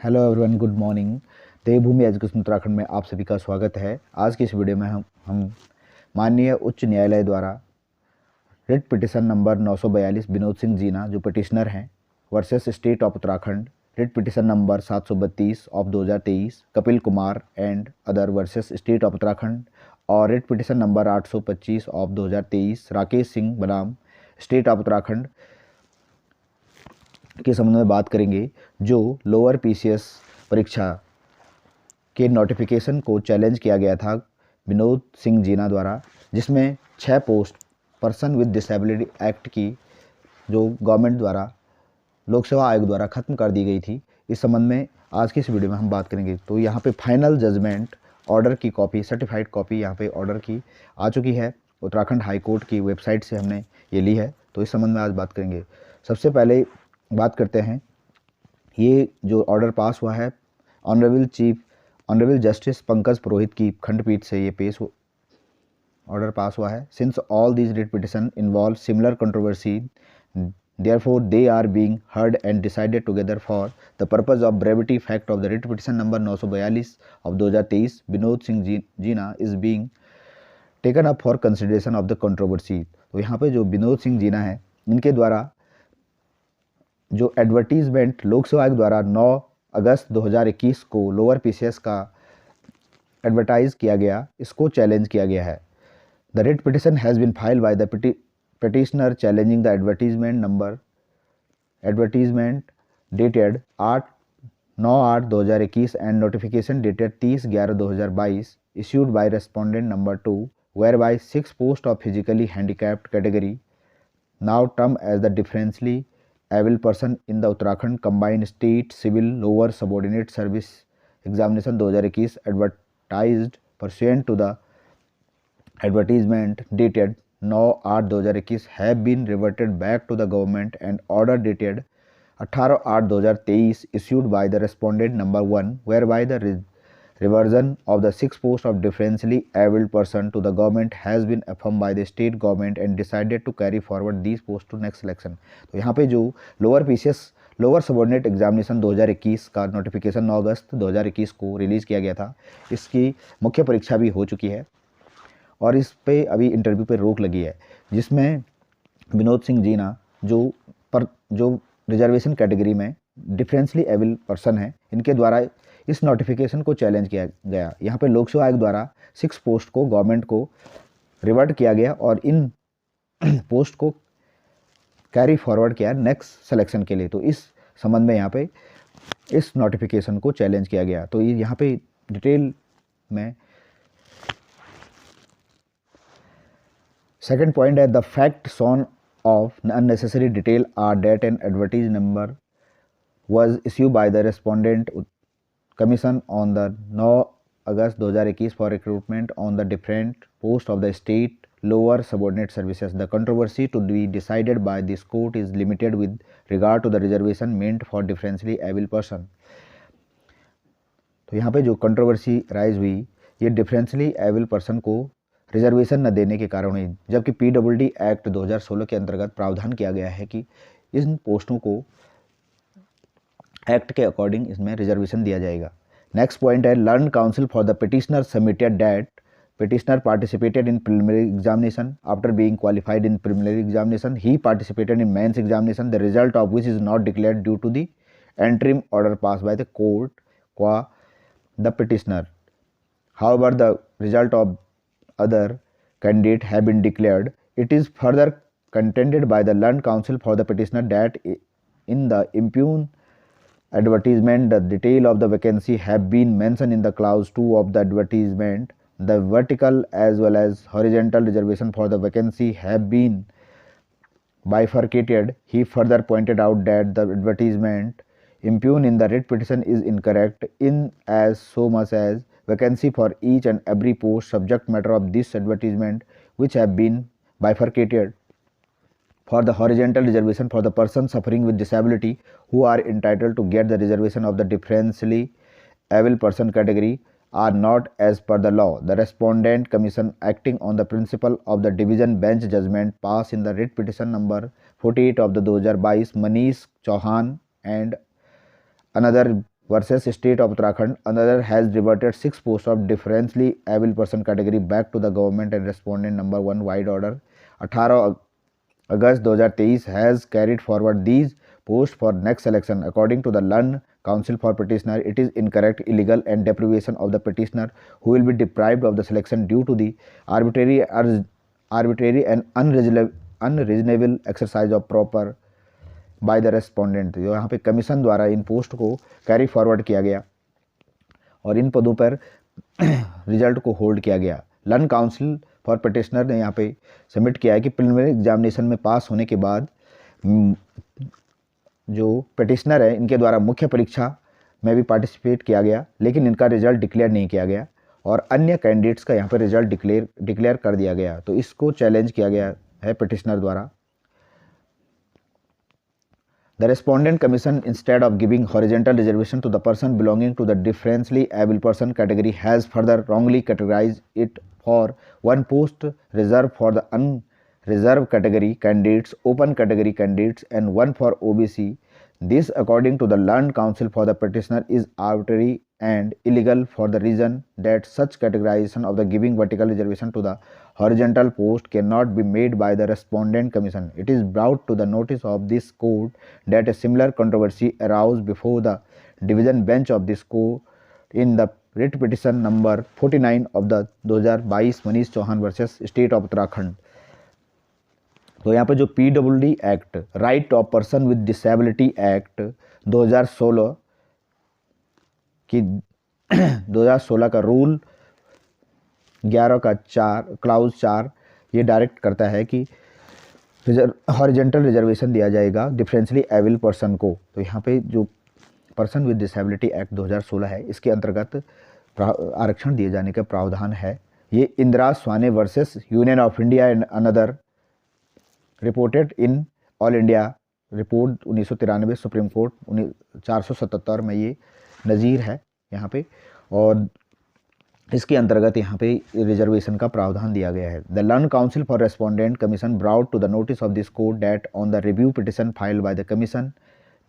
Hello everyone, good morning. Devbhoomi education Uttarakhand में आप सभी का स्वागत है। आज की इस वीडियो में हम माननीय उच्च न्यायालय द्वारा writ petition number 942 Vinod Singh Jeena जो पिटिशनर हैं versus state of Uttarakhand, writ petition number 732 of 2023 Kapil Kumar and other versus state of Uttarakhand और writ petition number 825 of 2023 Rakesh Singh बनाम स्टेट ऑफ उत्तराखंड के संबंध में बात करेंगे। जो लोअर पीसीएस परीक्षा के नोटिफिकेशन को चैलेंज किया गया था विनोद सिंह जीना द्वारा, जिसमें 6 post person with disability act की जो गवर्नमेंट द्वारा लोक सेवा आयोग द्वारा ख़त्म कर दी गई थी, इस संबंध में आज की इस वीडियो में हम बात करेंगे। तो यहाँ पे फाइनल जजमेंट ऑर्डर की कॉपी, सर्टिफाइड कॉपी यहाँ पे ऑर्डर की आ चुकी है। उत्तराखंड हाई कोर्ट की वेबसाइट से हमने ये ली है, तो इस संबंध में आज बात करेंगे। सबसे पहले बात करते हैं, ये जो ऑर्डर पास हुआ है ऑनरेबल जस्टिस पंकज पुरोहित की खंडपीठ से ये ऑर्डर पास हुआ है। Since all these writ petition involve similar controversy, therefore they are being heard and decided together for the purpose of brevity fact of the writ petition number 942 of 2023 Vinod Singh Jeena is being taken up for consideration of the controversy। तो यहाँ पे जो विनोद सिंह जीना है, इनके द्वारा जो advertisement लोक सेवा आयोग द्वारा 9 अगस्त 2021 को लोअर पीसीएस का एडवर्टाइज किया गया, इसको चैलेंज किया गया है। The writ petition has been filed by the petitioner challenging the advertisement dated 9/8/2021 and notification dated 30/11/2022 issued by respondent number 2, whereby 6 posts of physically handicapped category, now termed as the differentially able person in the Uttarakhand combined state civil lower subordinate service examination 2021 advertised pursuant to the advertisement dated 9/8/2021 have been reverted back to the government and order dated 18/8/2023 issued by the respondent number 1, whereby the reversion of the 6 posts of differentially abled person to the government has been affirmed by the state government and decided to carry forward these posts to next election। तो यहाँ पे जो lower PCS lower subordinate examination 2021 का notification 9 अगस्त 2021 को release किया गया था, इसकी मुख्य परीक्षा भी हो चुकी है और इस पे अभी इंटरव्यू पे रोक लगी है, जिसमें विनोद सिंह जीना जो रिजर्वेशन कैटेगरी में डिफरेंशली एबल पर्सन है, इनके द्वारा इस नोटिफिकेशन को चैलेंज किया गया। यहाँ पे लोक सेवा आयोग द्वारा 6 पोस्ट को गवर्नमेंट को रिवर्ट किया गया और इन पोस्ट को कैरी फॉरवर्ड किया नेक्स्ट सिलेक्शन के लिए। तो इस संबंध में यहाँ पे इस नोटिफिकेशन को चैलेंज किया गया। तो ये यहाँ पे डिटेल में second point है, the fact shown of unnecessary detail are that an advertised number was issued by the respondent commission on the 9 August 2021 for recruitment on the different post of the state lower subordinate services। The controversy to be decided by this court is limited with regard to the reservation meant for differentially able person। तो यहाँ पे जो controversy rise हुई, ये differentially able person को reservation न देने के कारण हुई, जबकि पीडब्ल्यूडी एक्ट 2016 के अंतर्गत प्रावधान किया गया है कि इन पोस्टों को एक्ट के अकॉर्डिंग इसमें रिजर्वेशन दिया जाएगा। नेक्स्ट पॉइंट है, learned counsel for the petitioner submitted that petitioner participated in preliminary examination after being qualified in preliminary examination he participated in mains examination the result of which is not declared due to the interim order passed by the court qua the petitioner। However, the result of other candidate have been declared। It is further contended by the learned counsel for the petitioner that in the impugned advertisement the detail of the vacancy have been mentioned in the clause 2 of the advertisement। The vertical as well as horizontal reservation for the vacancy have been bifurcated। He further pointed out that the advertisement impugned in the writ petition is incorrect in as so much as vacancy for each and every post subject matter of this advertisement which have been bifurcated for the horizontal reservation for the person suffering with disability who are entitled to get the reservation of the differentially able person category are not as per the law। The respondent commission acting on the principle of the division bench judgment passed in the writ petition number 48 of the 2022 Manish Chauhan and another versus state of Uttarakhand, another has reverted 6 posts of differently able person category back to the government and respondent number 1 wide order 18 August 2023 has carried forward these posts for next election. According to the Lund Council for Petitioner, it is incorrect, illegal and deprivation of the petitioner who will be deprived of the selection due to the arbitrary and unreasonable exercise of proper by the respondent. जो यहाँ पे commission द्वारा इन post को carry forward किया गया और इन पदों पर रिजल्ट को होल्ड किया गया। लर्न काउंसिल फॉर पटिशनर ने यहाँ पे सबमिट किया है कि प्रिलिमिनरी एग्जामिनेशन में पास होने के बाद जो पटिशनर है इनके द्वारा मुख्य परीक्षा में भी पार्टिसिपेट किया गया, लेकिन इनका रिजल्ट डिक्लेयर नहीं किया गया और अन्य कैंडिडेट्स का यहाँ पे रिजल्ट डिक्लेयर कर दिया गया। तो इसको चैलेंज किया गया है पटिशनर द्वारा। The respondent commission, instead of giving horizontal reservation to the person belonging to the differently able person category, has further wrongly categorized it for one post reserved for the unreserved category candidates, open category candidates, and one for OBC. This, according to the Learned Counsel for the petitioner, is arbitrary and illegal for the reason that such categorization of the giving vertical reservation to the horizontal post cannot be made by the respondent commission. It is brought to the notice of this court that a similar controversy arose before the division bench of this court in the writ petition number 49 of the 2022 Manish Chauhan versus state of Uttarakhand. तो यहाँ पे जो PWD act, right of person with disability act 2016 की 2016 का rule 11 का 4 clause 4 ये direct करता है कि हॉरिजेंटल रिजर्वेशन दिया जाएगा डिफरेंशियली एबल पर्सन को। तो यहाँ पे जो पर्सन विद डिसेबिलिटी एक्ट 2016 है इसके अंतर्गत आरक्षण दिए जाने का प्रावधान है। ये Indira Svane versus union of India and another reported in all India report 1993 supreme court 477 में ये नज़ीर है यहाँ पे, और इसके अंतर्गत यहाँ पे रिजर्वेशन का प्रावधान दिया गया है। The learned counsel for respondent commission brought to the notice of this court that on the review petition filed by the commission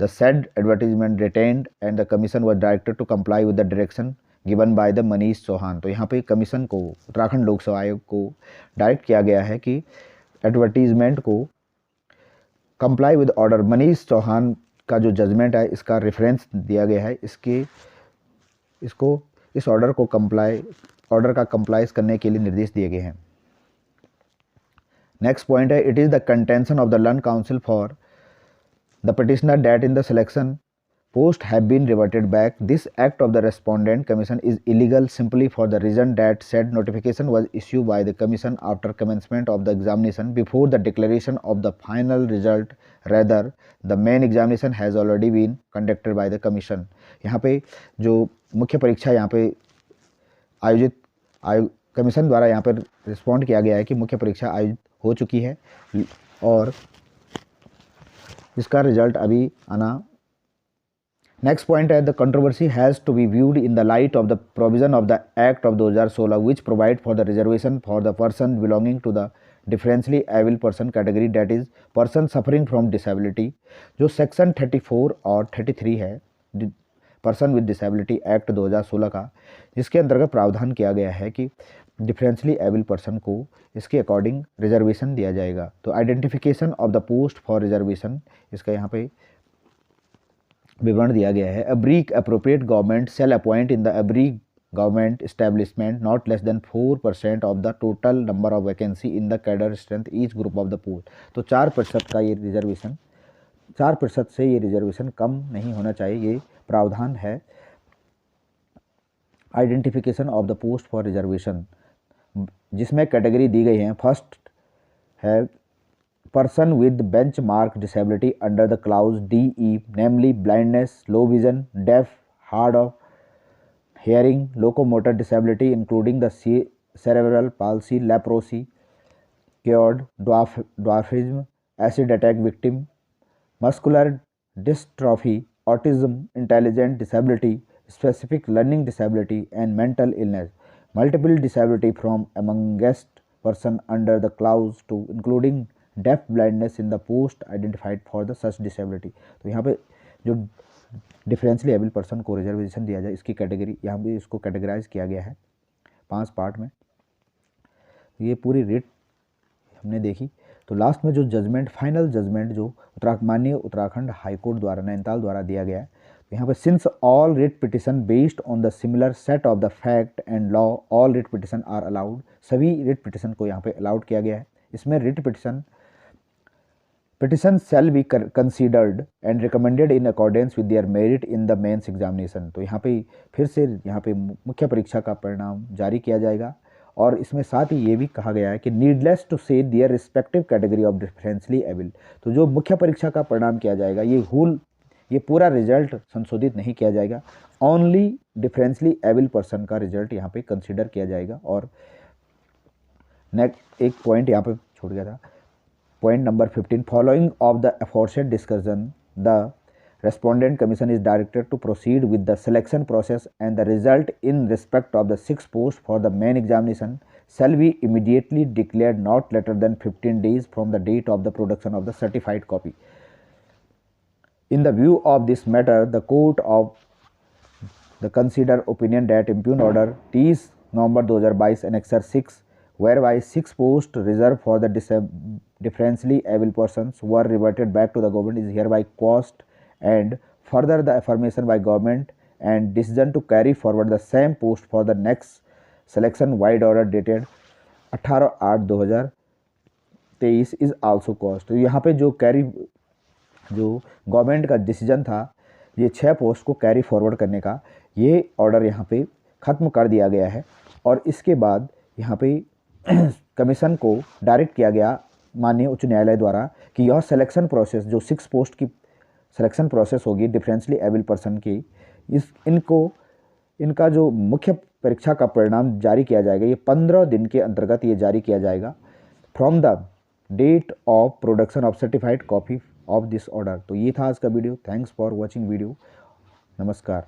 the said advertisement retained and the commission was directed to comply with the direction given by the Manish Chauhan. तो यहाँ पे commission को, उत्तराखंड लोक सेवा आयोग को direct किया गया है कि एडवर्टीजमेंट को comply with order. Manish Chauhan का जो जजमेंट है इसका रेफरेंस दिया गया है, इस ऑर्डर का कंप्लाइज करने के लिए निर्देश दिए गए हैं। नेक्स्ट पॉइंट है, it is the contention of the learned counsel for the petitioner that in the selection post have been reverted back. This act of the respondent commission is illegal simply for the reason that said notification was issued by the commission after commencement of the examination before the declaration of the final result. Rather, the main examination has already been conducted by the commission. यहाँ पे जो मुख्य परीक्षा यहाँ पे आयोजित commission द्वारा यहाँ पर रिस्पॉन्ड किया गया है कि मुख्य परीक्षा आयोजित हो चुकी है और इसका रिजल्ट अभी आना। Next point है, the controversy has to be viewed in the light of the provision of the Act of 2016 which provide for the reservation for the person belonging to the differentially able person category, that is person suffering from disability। जो section 34 और 33 है person with disability act 2016 का, जिसके अंतर्गत प्रावधान किया गया है कि डिफरेंशियली एबल पर्सन को इसके अकॉर्डिंग रिजर्वेशन दिया जाएगा। तो identification of the post for reservation, इसका यहाँ पे विवरण दिया गया है। Every appropriate government shall appoint in the every government establishment not less than 4% of the total number of vacancy in the cadre strength each group of the post. तो 4% का ये रिजर्वेशन, 4% से ये रिजर्वेशन कम नहीं होना चाहिए, ये प्रावधान है। Identification of the post for reservation जिसमें कैटेगरी दी गई हैं, फर्स्ट है person with benchmark disability under the clause DE, namely blindness, low vision, deaf, hard of hearing, locomotor disability including the cerebral palsy, leprosy, cured, dwarfism, acid attack victim, muscular dystrophy, autism, intelligent disability, specific learning disability and mental illness, multiple disability from amongst person under the clause 2 including deaf blindness in the post identified for the such disability. तो यहाँ पे जो differentially able person को reservation दिया जाए, इसकी category यहाँ भी इसको कैटेगराइज किया गया है 5 पार्ट में। ये पूरी रिट हमने देखी। तो लास्ट में जो जजमेंट, फाइनल जजमेंट जो माननीय उत्तराखंड हाई कोर्ट द्वारा, नैनीताल द्वारा दिया गया है, यहाँ पे since all writ petition based on the similar set of the fact and law all writ petition are allowed, सभी रिट पिटिशन को यहाँ पे अलाउड किया गया है। इसमें writ petition shall be considered and recommended in accordance with their merit in the mains examination। तो यहाँ पे फिर से यहाँ पे मुख्य परीक्षा का परिणाम जारी किया जाएगा। और इसमें साथ ही ये भी कहा गया है कि नीडलेस टू से their respective category of differentially able, तो जो मुख्य परीक्षा का परिणाम किया जाएगा ये पूरा रिजल्ट संशोधित नहीं किया जाएगा, ओनली डिफरेंशियली एबल पर्सन का रिजल्ट यहाँ पे कंसिडर किया जाएगा। और नेक्स्ट एक पॉइंट यहाँ पे छूट गया था, point number 15, following of the aforesaid discussion the respondent commission is directed to proceed with the selection process and the result in respect of the 6 posts for the main examination shall be immediately declared not later than 15 days from the date of the production of the certified copy. In the view of this matter, the court of the consider opinion that impugned order T November 2022 annexure 6 whereby 6 posts reserved for the differentially able persons were reverted back to the government is hereby quashed, and further the affirmation by government and decision to carry forward the same post for the next selection wide order dated 18/8/2023 is also quashed। तो यहाँ पे जो government का decision था ये 6 post को carry forward करने का, ये ऑर्डर यहाँ पे ख़त्म कर दिया गया है। और इसके बाद यहाँ पे कमीशन को डायरेक्ट किया गया माननीय उच्च न्यायालय द्वारा कि यह सिलेक्शन प्रोसेस जो 6 पोस्ट की सिलेक्शन प्रोसेस होगी डिफरेंशियली एबल पर्सन की, इनका जो मुख्य परीक्षा का परिणाम जारी किया जाएगा ये 15 दिन के अंतर्गत ये जारी किया जाएगा from the date of production of certified copy of this order. तो ये था आज का video. Thanks for watching video. नमस्कार।